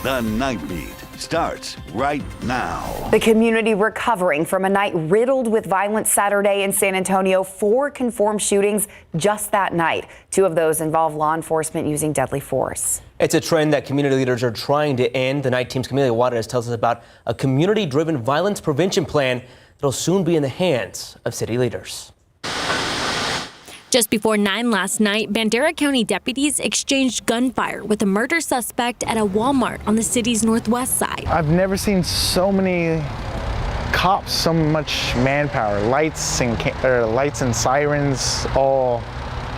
The Nightbeat starts right now. The community recovering from a night riddled with violence Saturday in San Antonio. 4 confirmed shootings just that night. 2 of those involve law enforcement using deadly force. It's a trend that community leaders are trying to end. The Night Team's Camila Juarez tells us about a community-driven violence prevention plan that'll soon be in the hands of city leaders. Just before 9 last night, Bandera County deputies exchanged gunfire with a murder suspect at a Walmart on the city's northwest side. I've never seen so many cops, so much manpower, lights and sirens all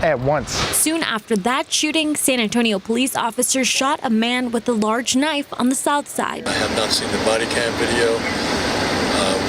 at once. Soon after that shooting, San Antonio police officers shot a man with a large knife on the south side. I have not seen the body cam video.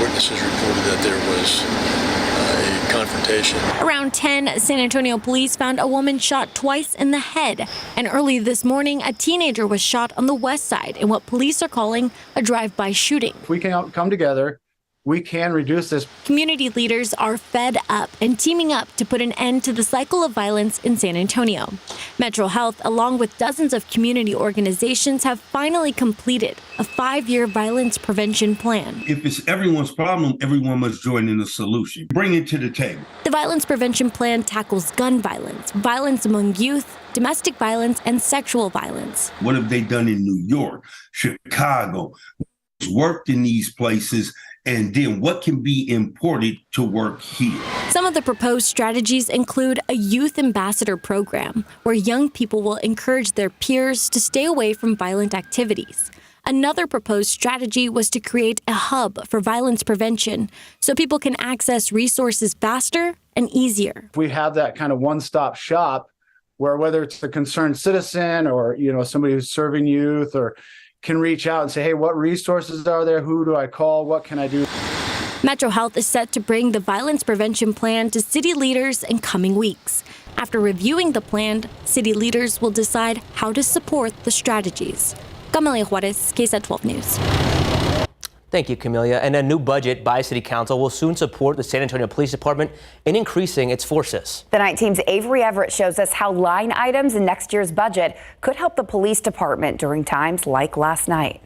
Witnesses reported that there was a confrontation. Around 10, San Antonio police found a woman shot twice in the head. And early this morning, a teenager was shot on the west side in what police are calling a drive-by shooting. If we can come together, we can reduce this. Community leaders are fed up and teaming up to put an end to the cycle of violence in San Antonio. Metro Health, along with dozens of community organizations, have finally completed a 5-year violence prevention plan. If it's everyone's problem, everyone must join in the solution. Bring it to the table. The violence prevention plan tackles gun violence, violence among youth, domestic violence, and sexual violence. What have they done in New York, Chicago, worked in these places? And then what can be imported to work here? Some of the proposed strategies include a youth ambassador program where young people will encourage their peers to stay away from violent activities. Another proposed strategy was to create a hub for violence prevention so people can access resources faster and easier. If we have that kind of one-stop shop where whether it's a concerned citizen or, somebody who's serving youth or can reach out and say, hey, what resources are there? Who do I call? What can I do? Metro Health is set to bring the violence prevention plan to city leaders in coming weeks. After reviewing the plan, city leaders will decide how to support the strategies. Camila Juarez, KSAT 12 News. Thank you, Camelia. And a new budget by City Council will soon support the San Antonio Police Department in increasing its forces. The Night Team's Avery Everett shows us how line items in next year's budget could help the police department during times like last night.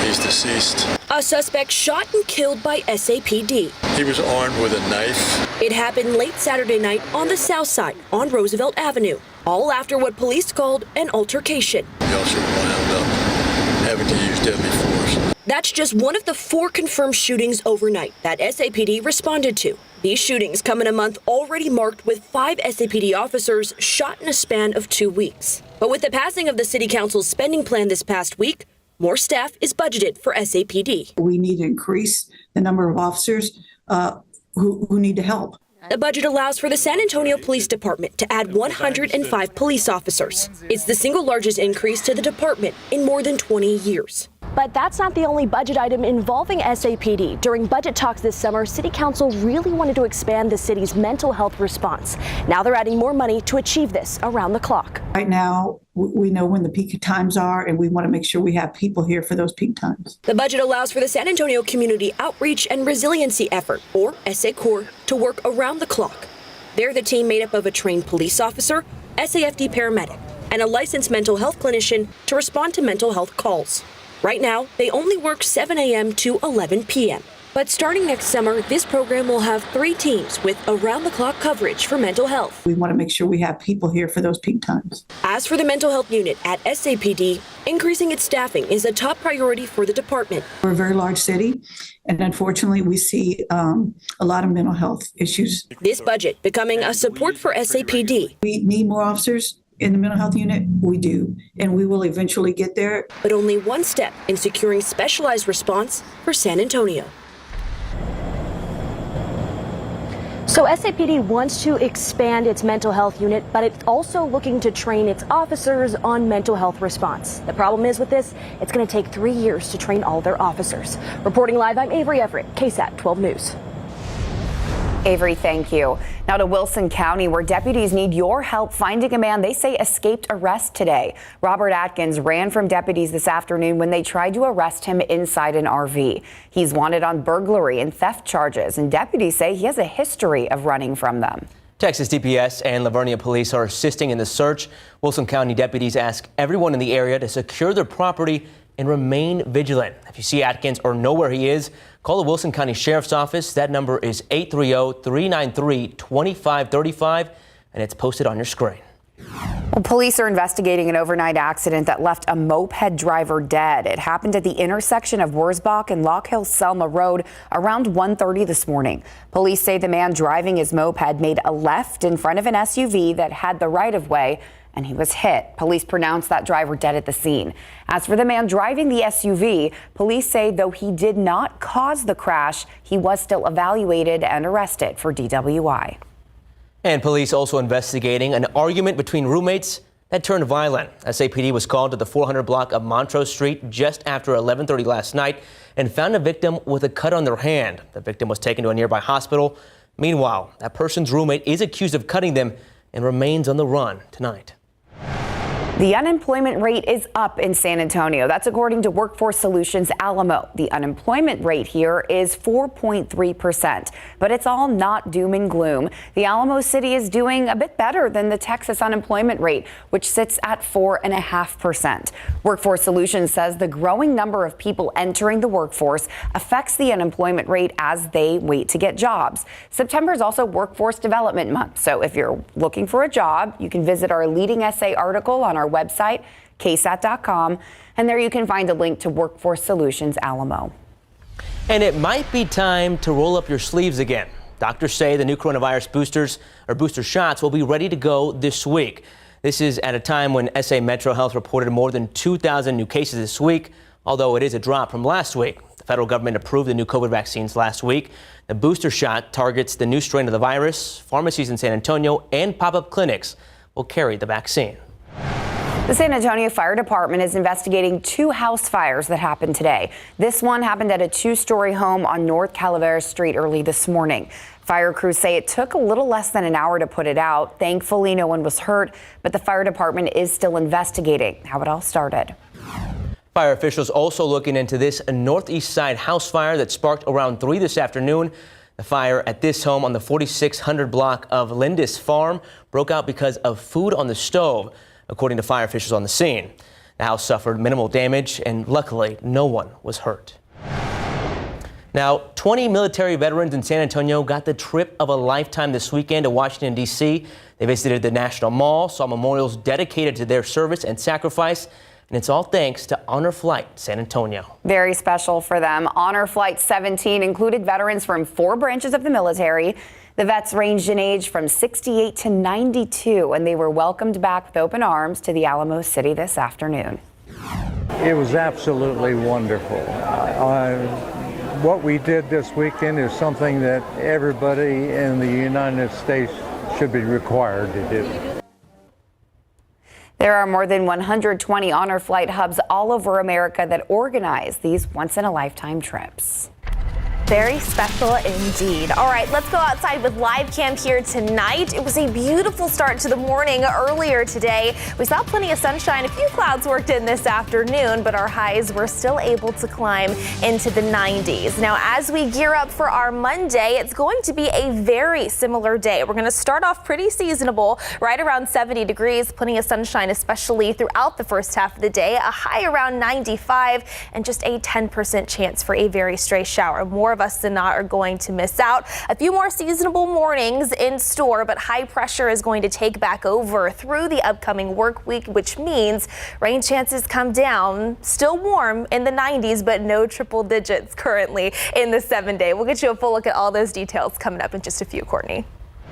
He's deceased. A suspect shot and killed by SAPD. He was armed with a knife. It happened late Saturday night on the south side on Roosevelt Avenue, all after what police called an altercation. The officer wound up having to use deadly force. That's just one of the 4 confirmed shootings overnight that SAPD responded to. These shootings come in a month already marked with 5 SAPD officers shot in a span of 2 weeks. But with the passing of the City Council's spending plan this past week, more staff is budgeted for SAPD. We need to increase the number of officers who need to help. The budget allows for the San Antonio Police Department to add 105 police officers. It's the single largest increase to the department in more than 20 years. But that's not the only budget item involving SAPD. During budget talks this summer, City Council really wanted to expand the city's mental health response. Now they're adding more money to achieve this around the clock. Right now, we know when the peak times are, and we want to make sure we have people here for those peak times. The budget allows for the San Antonio Community Outreach and Resiliency Effort, or SACORE, to work around the clock. They're the team made up of a trained police officer, SAFD paramedic, and a licensed mental health clinician to respond to mental health calls. Right now, they only work 7 a.m. to 11 p.m. But starting next summer, this program will have 3 teams with around-the-clock coverage for mental health. We want to make sure we have people here for those peak times. As for the mental health unit at SAPD, increasing its staffing is a top priority for the department. We're a very large city, and unfortunately, we see a lot of mental health issues. This budget becoming a support for SAPD. We need more officers in the mental health unit. We do, and we will eventually get there. But only one step in securing specialized response for San Antonio. So SAPD wants to expand its mental health unit, but it's also looking to train its officers on mental health response. The problem is with this, it's going to take 3 years to train all their officers. Reporting live, I'm Avery Everett, KSAT 12 News. Avery, thank you. Now to Wilson County, where deputies need your help finding a man they say escaped arrest today. Robert Atkins ran from deputies this afternoon when they tried to arrest him inside an RV. He's wanted on burglary and theft charges, and deputies say he has a history of running from them. Texas DPS and Livonia police are assisting in the search. Wilson County deputies ask everyone in the area to secure their property and remain vigilant. If you see Atkins or know where he is, call the Wilson County Sheriff's Office. That number is 830-393-2535, and it's posted on your screen. Well, police are investigating an overnight accident that left a moped driver dead. It happened at the intersection of Wurzbach and Lock Hill Selma Road around 1:30 this morning. Police say the man driving his moped made a left in front of an SUV that had the right of way, and he was hit. Police pronounced that driver dead at the scene. As for the man driving the SUV, police say though he did not cause the crash, he was still evaluated and arrested for DWI. And police also investigating an argument between roommates that turned violent. SAPD was called to the 400 block of Montrose Street just after 11:30 last night and found a victim with a cut on their hand. The victim was taken to a nearby hospital. Meanwhile, that person's roommate is accused of cutting them and remains on the run tonight. The unemployment rate is up in San Antonio. That's according to Workforce Solutions Alamo. The unemployment rate here is 4.3%, but it's all not doom and gloom. The Alamo City is doing a bit better than the Texas unemployment rate, which sits at 4.5%. Workforce Solutions says the growing number of people entering the workforce affects the unemployment rate as they wait to get jobs. September is also Workforce Development Month, so if you're looking for a job, you can visit our leading essay article on our website, KSAT.com, and there you can find a link to Workforce Solutions Alamo. And it might be time to roll up your sleeves again. Doctors say the new coronavirus booster shots will be ready to go this week. This is at a time when SA Metro Health reported more than 2,000 new cases this week, although it is a drop from last week. The federal government approved the new COVID vaccines last week. The booster shot targets the new strain of the virus. Pharmacies in San Antonio and pop-up clinics will carry the vaccine. The San Antonio Fire Department is investigating 2 house fires that happened today. This one happened at a 2-story home on North Calaveras Street early this morning. Fire crews say it took a little less than an hour to put it out. Thankfully, no one was hurt, but the fire department is still investigating how it all started. Fire officials also looking into this northeast side house fire that sparked around 3 this afternoon. The fire at this home on the 4600 block of Lindis Farm broke out because of food on the stove, according to fire officials on the scene. The house suffered minimal damage, and luckily, no one was hurt. Now, 20 military veterans in San Antonio got the trip of a lifetime this weekend to Washington, D.C. They visited the National Mall, saw memorials dedicated to their service and sacrifice, and it's all thanks to Honor Flight San Antonio. Very special for them. Honor Flight 17 included veterans from 4 branches of the military. The vets ranged in age from 68 to 92, and they were welcomed back with open arms to the Alamo City this afternoon. It was absolutely wonderful. What we did this weekend is something that everybody in the United States should be required to do. There are more than 120 Honor Flight hubs all over America that organize these once-in-a-lifetime trips. Very special indeed. All right, let's go outside with live cam here tonight. It was a beautiful start to the morning earlier today. We saw plenty of sunshine. A few clouds worked in this afternoon, but our highs were still able to climb into the 90s. Now, as we gear up for our Monday, it's going to be a very similar day. We're going to start off pretty seasonable, right around 70 degrees, plenty of sunshine, especially throughout the first half of the day, a high around 95, and just a 10% chance for a very stray shower. More of us than not are going to miss out. A few more seasonable mornings in store, but high pressure is going to take back over through the upcoming work week, which means rain chances come down. Still warm in the 90s, but no triple digits currently in the 7-day. We'll get you a full look at all those details coming up in just a few, Courtney.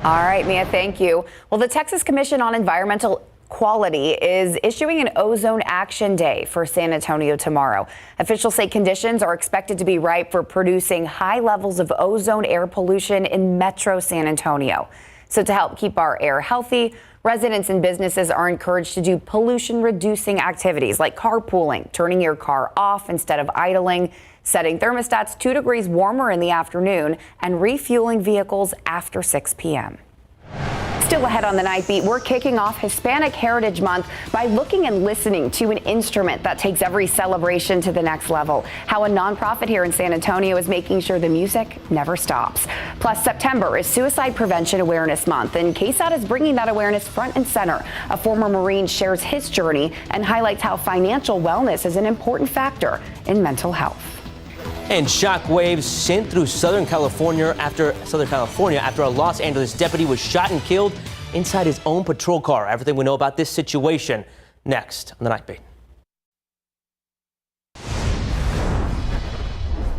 All right, Mia, thank you. Well, the Texas Commission on Environmental Quality is issuing an ozone action day for San Antonio tomorrow. Officials say conditions are expected to be ripe for producing high levels of ozone air pollution in Metro San Antonio. So to help keep our air healthy, residents and businesses are encouraged to do pollution reducing activities like carpooling, turning your car off instead of idling, setting thermostats 2 degrees warmer in the afternoon, and refueling vehicles after 6 p.m. Still ahead on the Night Beat, we're kicking off Hispanic Heritage Month by looking and listening to an instrument that takes every celebration to the next level. How a nonprofit here in San Antonio is making sure the music never stops. Plus, September is Suicide Prevention Awareness Month, and KSAT is bringing that awareness front and center. A former Marine shares his journey and highlights how financial wellness is an important factor in mental health. And shockwaves sent through Southern California after a Los Angeles deputy was shot and killed inside his own patrol car. Everything we know about this situation next on the Night Beat.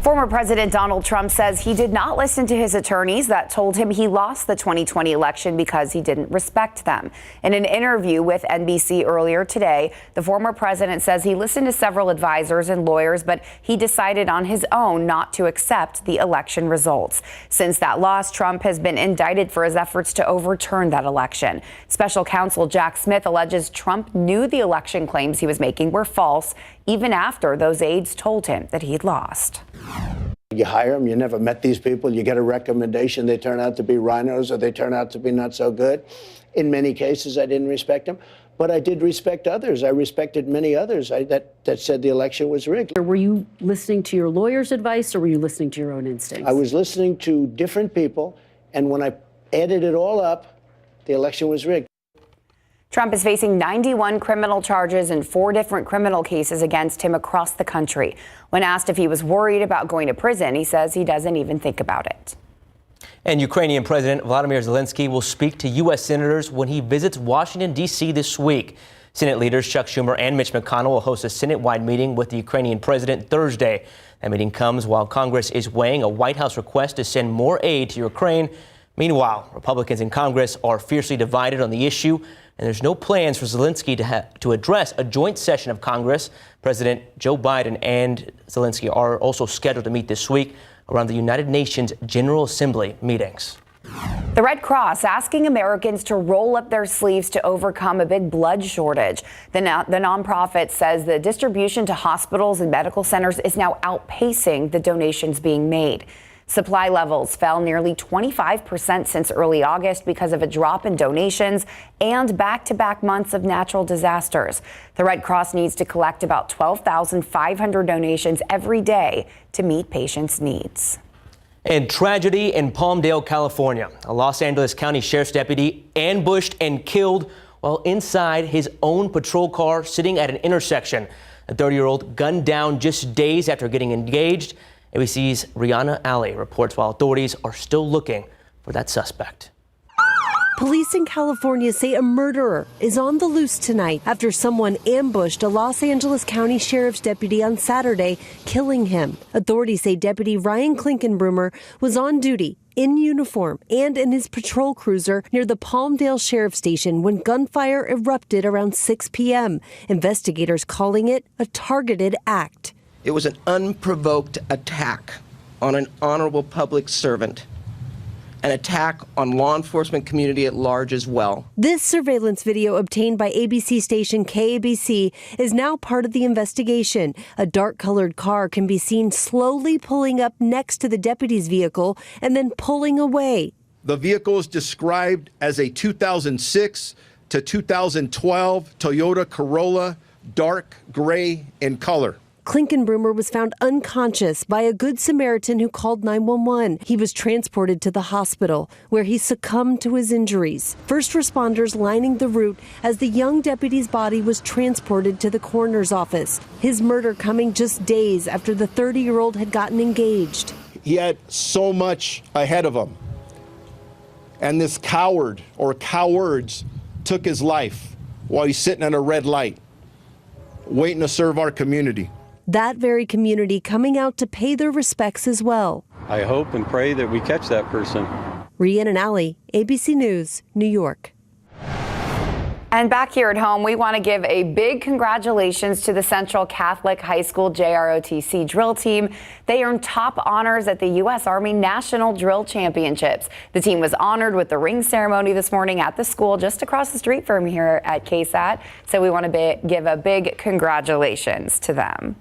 Former President Donald Trump says he did not listen to his attorneys that told him he lost the 2020 election because he didn't respect them. In an interview with NBC earlier today, the former president says he listened to several advisors and lawyers, but he decided on his own not to accept the election results. Since that loss, Trump has been indicted for his efforts to overturn that election. Special counsel Jack Smith alleges Trump knew the election claims he was making were false, even after those aides told him that he'd lost. You hire them, you never met these people, you get a recommendation, they turn out to be rhinos or they turn out to be not so good. In many cases, I didn't respect them, but I did respect others. I respected many others that said the election was rigged. Were you listening to your lawyer's advice or were you listening to your own instincts? I was listening to different people, and when I added it all up, the election was rigged. Trump is facing 91 criminal charges and 4 different criminal cases against him across the country. When asked if he was worried about going to prison, he says he doesn't even think about it. And Ukrainian President Volodymyr Zelensky will speak to U.S. senators when he visits Washington, D.C. this week. Senate leaders Chuck Schumer and Mitch McConnell will host a Senate-wide meeting with the Ukrainian president Thursday. That meeting comes while Congress is weighing a White House request to send more aid to Ukraine. Meanwhile, Republicans in Congress are fiercely divided on the issue, and there's no plans for Zelensky to address a joint session of Congress. President Joe Biden and Zelensky are also scheduled to meet this week around the United Nations General Assembly meetings. The Red Cross asking Americans to roll up their sleeves to overcome a big blood shortage. The nonprofit says the distribution to hospitals and medical centers is now outpacing the donations being made. Supply levels fell nearly 25% since early August because of a drop in donations and back-to-back months of natural disasters. The Red Cross needs to collect about 12,500 donations every day to meet patients' needs. And tragedy in Palmdale, California. A Los Angeles County Sheriff's deputy ambushed and killed while inside his own patrol car sitting at an intersection. A 30-year-old gunned down just days after getting engaged. ABC's Rihanna Alley reports while authorities are still looking for that suspect. Police in California say a murderer is on the loose tonight after someone ambushed a Los Angeles County Sheriff's deputy on Saturday, killing him. Authorities say Deputy Ryan Klinkenbrummer was on duty in uniform and in his patrol cruiser near the Palmdale Sheriff Station when gunfire erupted around 6 p.m. Investigators calling it a targeted act. It was an unprovoked attack on an honorable public servant, an attack on law enforcement community at large as well. This surveillance video obtained by ABC station KABC is now part of the investigation. A dark-colored car can be seen slowly pulling up next to the deputy's vehicle and then pulling away. The vehicle is described as a 2006 to 2012 Toyota Corolla, dark gray in color. Klinkenbrummer was found unconscious by a Good Samaritan who called 911. He was transported to the hospital, where he succumbed to his injuries. First responders lining the route as the young deputy's body was transported to the coroner's office. His murder coming just days after the 30-year-old had gotten engaged. He had so much ahead of him. And this coward or cowards took his life while he's sitting at a red light, waiting to serve our community. That very community coming out to pay their respects as well. I hope and pray that we catch that person. Rihanna Alley, ABC News, New York. And back here at home, we want to give a big congratulations to the Central Catholic High School JROTC drill team. They earned top honors at the U.S. Army National Drill Championships. The team was honored with the ring ceremony this morning at the school just across the street from here at KSAT. So we want to give a big congratulations to them.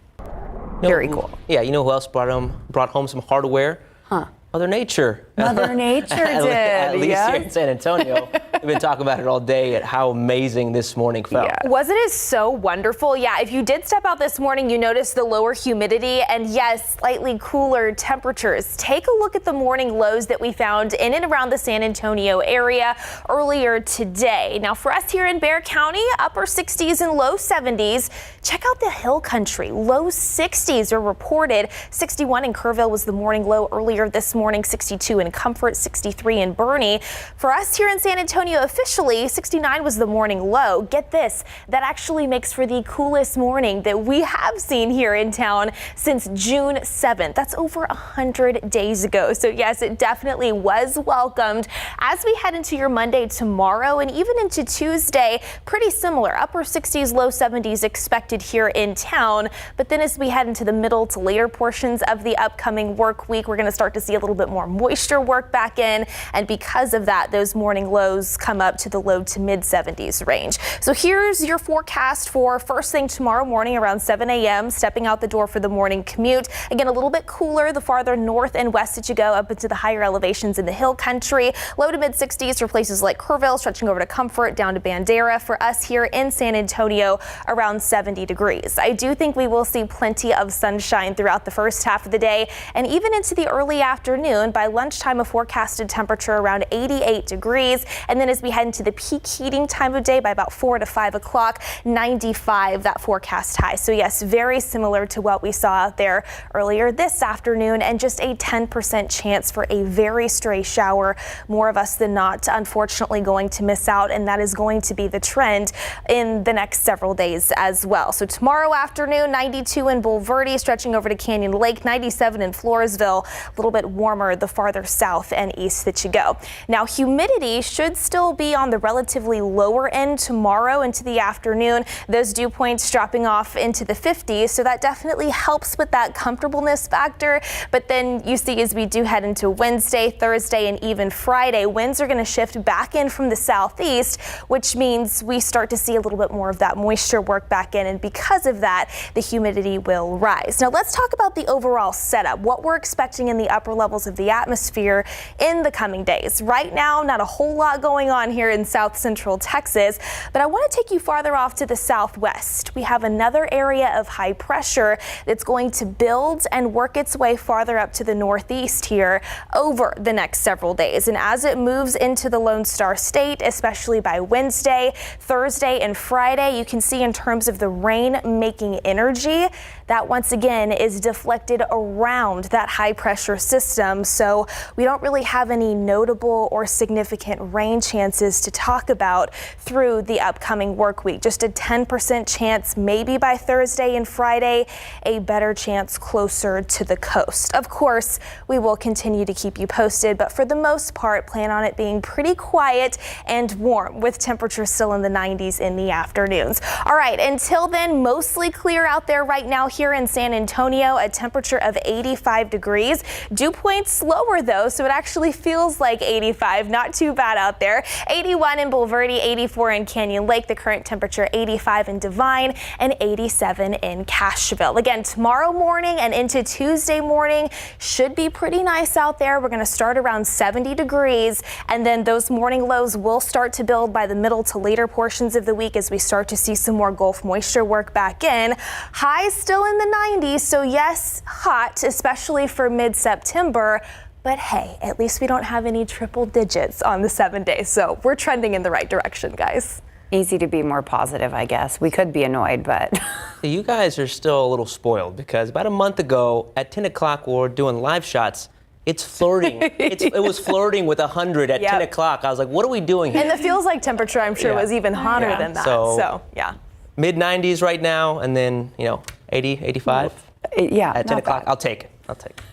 Very cool. Yeah, you know who else brought home some hardware? Huh. Mother Nature. Mother Nature did. At least yes. here in San Antonio. We've been talking about it all day at how amazing this morning felt. Yeah. Wasn't it so wonderful? Yeah, if you did step out this morning, you noticed the lower humidity and yes, slightly cooler temperatures. Take a look at the morning lows that we found in and around the San Antonio area earlier today. Now for us here in Bexar County, upper 60s and low 70s. Check out the hill country. Low 60s are reported. 61 in Kerrville was the morning low earlier this morning. 62 in Comfort, 63 in Bernie. For us here in San Antonio officially, 69 was the morning low. Get this, that actually makes for the coolest morning that we have seen here in town since June 7th. That's over 100 days ago. So yes, it definitely was welcomed. As we head into your Monday tomorrow and even into Tuesday, pretty similar. Upper 60s, low 70s expected here in town. But then as we head into the middle to later portions of the upcoming work week, we're going to start to see a little bit more moisture work back in. And because of that, those morning lows come up to the low to mid 70s range. So here's your forecast for first thing tomorrow morning around 7 a.m. Stepping out the door for the morning commute. Again, a little bit cooler the farther north and west that you go up into the higher elevations in the hill country. Low to mid 60s for places like Kerrville, stretching over to Comfort, down to Bandera. For us here in San Antonio, around 70 degrees. I do think we will see plenty of sunshine throughout the first half of the day and even into the early afternoon. By lunchtime, a forecasted temperature around 88 degrees. And then as we head into the peak heating time of day by about 4 to 5 o'clock, 95, that forecast high. So yes, very similar to what we saw out there earlier this afternoon, and just a 10% chance for a very stray shower. More of us than not, unfortunately, going to miss out, and that is going to be the trend in the next several days as well. So tomorrow afternoon, 92 in Bulverde, stretching over to Canyon Lake, 97 in Floresville, a little bit warmer the farther south and east that you go. Now humidity should still be on the relatively lower end tomorrow into the afternoon. Those dew points dropping off into the 50s, so that definitely helps with that comfortableness factor. But then you see as we do head into Wednesday, Thursday, and even Friday, winds are going to shift back in from the southeast, which means we start to see a little bit more of that moisture work back in, and because of that, the humidity will rise. Now let's talk about the overall setup, what we're expecting in the upper levels of the atmosphere in the coming days. Right now, not a whole lot going on here in south central Texas, but I want to take you farther off to the southwest. We have another area of high pressure that's going to build and work its way farther up to the northeast here over the next several days. And as it moves into the Lone Star State, especially by Wednesday, Thursday, and Friday, you can see in terms of the rain making energy, that once again is deflected around that high pressure system. So we don't really have any notable or significant rain chances to talk about through the upcoming work week. Just a 10% chance maybe by Thursday and Friday, a better chance closer to the coast. Of course, we will continue to keep you posted, but for the most part, plan on it being pretty quiet and warm with temperatures still in the 90s in the afternoons. All right, until then, mostly clear out there right now here in San Antonio, a temperature of 85 degrees. Dew points lower though, so it actually feels like 85. Not too bad out there. 81 in Bulverde, 84 in Canyon Lake, the current temperature 85 in Divine, and 87 in Cashville. Again, tomorrow morning and into Tuesday morning should be pretty nice out there. We're going to start around 70 degrees, and then those morning lows will start to build by the middle to later portions of the week as we start to see some more Gulf moisture work back in. Highs still in the 90s, so yes, hot, especially for mid-September. But hey, at least we don't have any triple digits on the 7 days, so we're trending in the right direction, guys. Easy to be more positive, I guess. We could be annoyed, but You guys are still a little spoiled because about a month ago at 10 o'clock we were doing live shots. It's flirting. It was flirting with 100 at 10 o'clock. I was like, what are we doing here? And the feels like temperature, I'm sure, was even hotter than that. So yeah. Mid 90s right now, and then, 80, 85. Yeah. At 10 o'clock. I'll take it.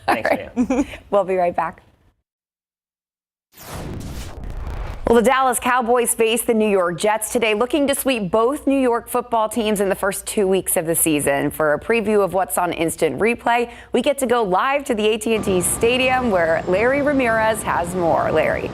Thanks, man. We'll be right back. Well, the Dallas Cowboys face the New York Jets today, looking to sweep both New York football teams in the first 2 weeks of the season. For a preview of what's on instant replay, we get to go live to the AT&T Stadium where Larry Ramirez has more. Larry.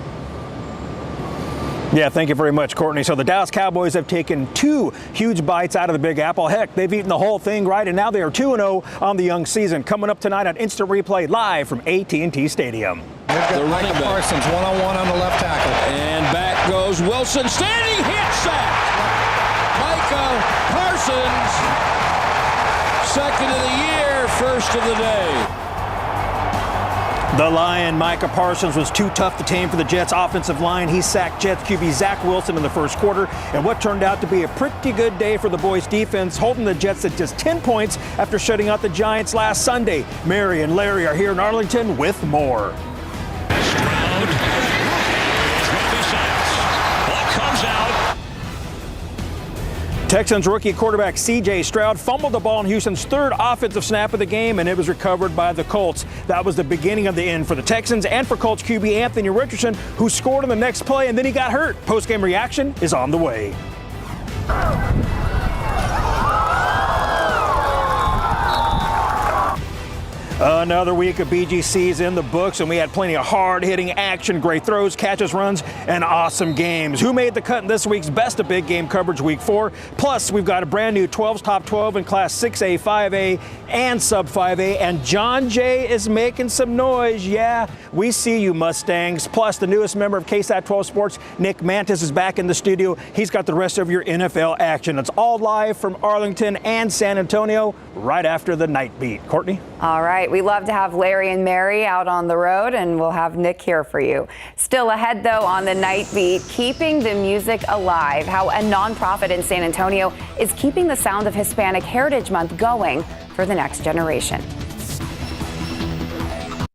Yeah, thank you very much, Courtney. So the Dallas Cowboys have taken 2 huge bites out of the Big Apple. Heck, they've eaten the whole thing, right? And now they are 2-0 on the young season. Coming up tonight on Instant Replay live from AT&T Stadium. They've got Micah Parsons one-on-one on the left tackle. And back goes Wilson, standing hit sack. Micah Parsons, second of the year, first of the day. The Lion, Micah Parsons, was too tough to tame for the Jets offensive line. He sacked Jets QB Zach Wilson in the first quarter, and what turned out to be a pretty good day for the boys' defense, holding the Jets at just 10 points after shutting out the Giants last Sunday. Mary and Larry are here in Arlington with more. Stroud is going to be sacked. Ball comes out. Texans rookie quarterback C.J. Stroud fumbled the ball in Houston's third offensive snap of the game, and it was recovered by the Colts. That was the beginning of the end for the Texans and for Colts QB Anthony Richardson, who scored on the next play, and then he got hurt. Post-game reaction is on the way. Another week of BGCs in the books, and we had plenty of hard-hitting action, great throws, catches, runs, and awesome games. Who made the cut in this week's Best of Big Game coverage week 4? Plus, we've got a brand new 12's Top 12 in Class 6A, 5A, and Sub 5A, and John Jay is making some noise. Yeah, we see you, Mustangs. Plus, the newest member of KSAT 12 Sports, Nick Mantis, is back in the studio. He's got the rest of your NFL action. It's all live from Arlington and San Antonio right after the Nightbeat. Courtney? All right. We love to have Larry and Mary out on the road, and we'll have Nick here for you. Still ahead, though, on the Nightbeat, keeping the music alive, how a nonprofit in San Antonio is keeping the sound of Hispanic Heritage Month going for the next generation.